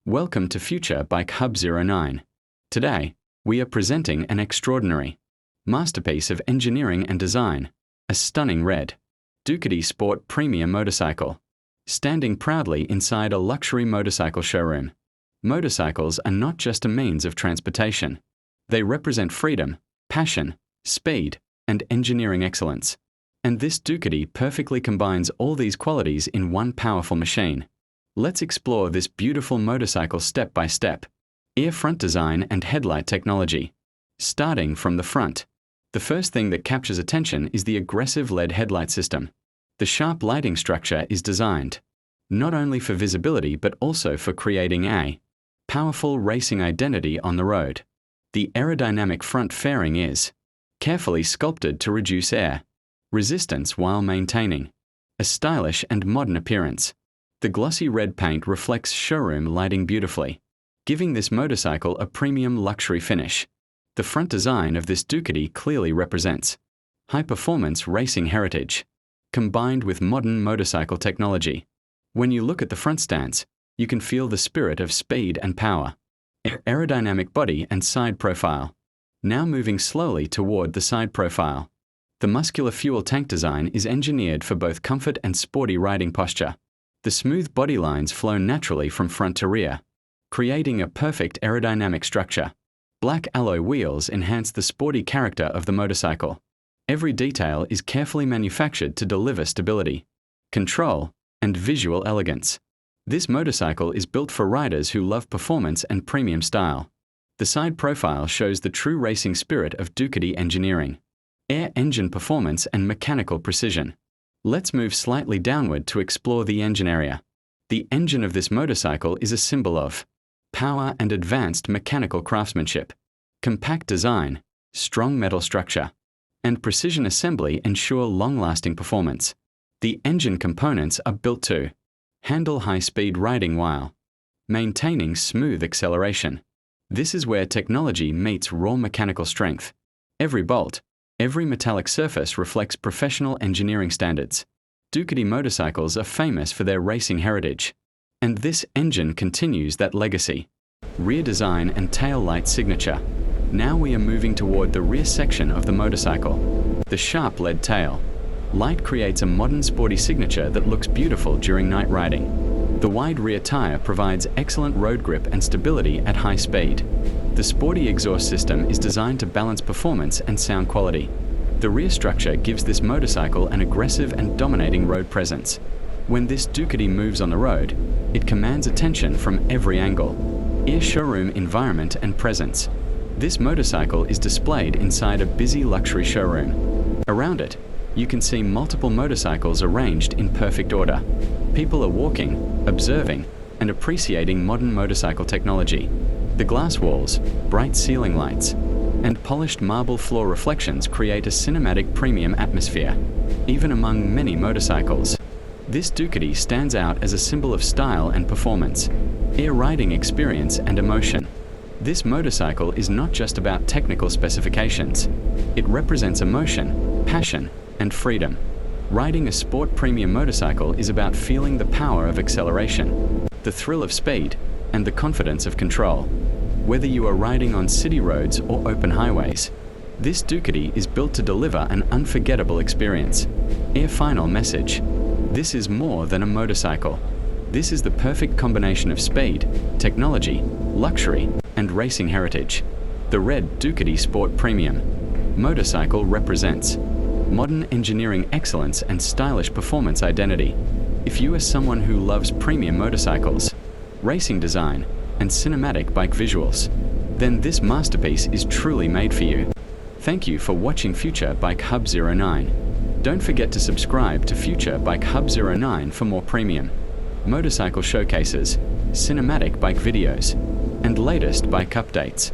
Welcome to Future Bike Hub 09. Today, we are presenting an extraordinary masterpiece of engineering and design, a stunning red Ducati Sport premium motorcycle, standing proudly inside a luxury motorcycle showroom. Motorcycles are not just a means of transportation. They represent freedom, passion, speed, and engineering excellence. And this Ducati perfectly combines all these qualities in one powerful machine. Let's explore this beautiful motorcycle step by step. Air front design and headlight technology. Starting from the front, the first thing that captures attention is the aggressive LED headlight system. The sharp lighting structure is designed not only for visibility but also for creating a powerful racing identity on the road. The aerodynamic front fairing is carefully sculpted to reduce air resistance while maintaining a stylish and modern appearance. The glossy red paint reflects showroom lighting beautifully, giving this motorcycle a premium luxury finish. The front design of this Ducati clearly represents high-performance racing heritage, combined with modern motorcycle technology. When you look at the front stance, you can feel the spirit of speed and power. Aerodynamic body and side profile. Now moving slowly toward the side profile. The muscular fuel tank design is engineered for both comfort and sporty riding posture. The smooth body lines flow naturally from front to rear, creating a perfect aerodynamic structure. Black alloy wheels enhance the sporty character of the motorcycle. Every detail is carefully manufactured to deliver stability, control, and visual elegance. This motorcycle is built for riders who love performance and premium style. The side profile shows the true racing spirit of Ducati engineering, air engine performance and mechanical precision. Let's move slightly downward to explore the engine area. The engine of this motorcycle is a symbol of power and advanced mechanical craftsmanship. Compact design, strong metal structure, and precision assembly ensure long-lasting performance. The engine components are built to handle high-speed riding while maintaining smooth acceleration. This is where technology meets raw mechanical strength. Every bolt, every metallic surface reflects professional engineering standards. Ducati motorcycles are famous for their racing heritage, and this engine continues that legacy. Rear design and tail light signature. Now we are moving toward the rear section of the motorcycle. The sharp LED tail light creates a modern sporty signature that looks beautiful during night riding. The wide rear tire provides excellent road grip and stability at high speed. The sporty exhaust system is designed to balance performance and sound quality. The rear structure gives this motorcycle an aggressive and dominating road presence. When this Ducati moves on the road, it commands attention from every angle. Air showroom environment and presence. This motorcycle is displayed inside a busy luxury showroom. Around it, you can see multiple motorcycles arranged in perfect order. People are walking, observing, and appreciating modern motorcycle technology. The glass walls, bright ceiling lights, and polished marble floor reflections create a cinematic premium atmosphere, even among many motorcycles. This Ducati stands out as a symbol of style and performance, air riding experience and emotion. This motorcycle is not just about technical specifications. It represents emotion, passion, and freedom. Riding a sport premium motorcycle is about feeling the power of acceleration, the thrill of speed, and the confidence of control. Whether you are riding on city roads or open highways, this Ducati is built to deliver an unforgettable experience. Air final message. This is more than a motorcycle. This is the perfect combination of speed, technology, luxury, and racing heritage. The red Ducati Sport Premium motorcycle represents modern engineering excellence and stylish performance identity. If you are someone who loves premium motorcycles, racing design, and cinematic bike visuals, then this masterpiece is truly made for you. Thank you for watching Future Bike Hub 09. Don't forget to subscribe to Future Bike Hub 09 for more premium motorcycle showcases, cinematic bike videos, and latest bike updates.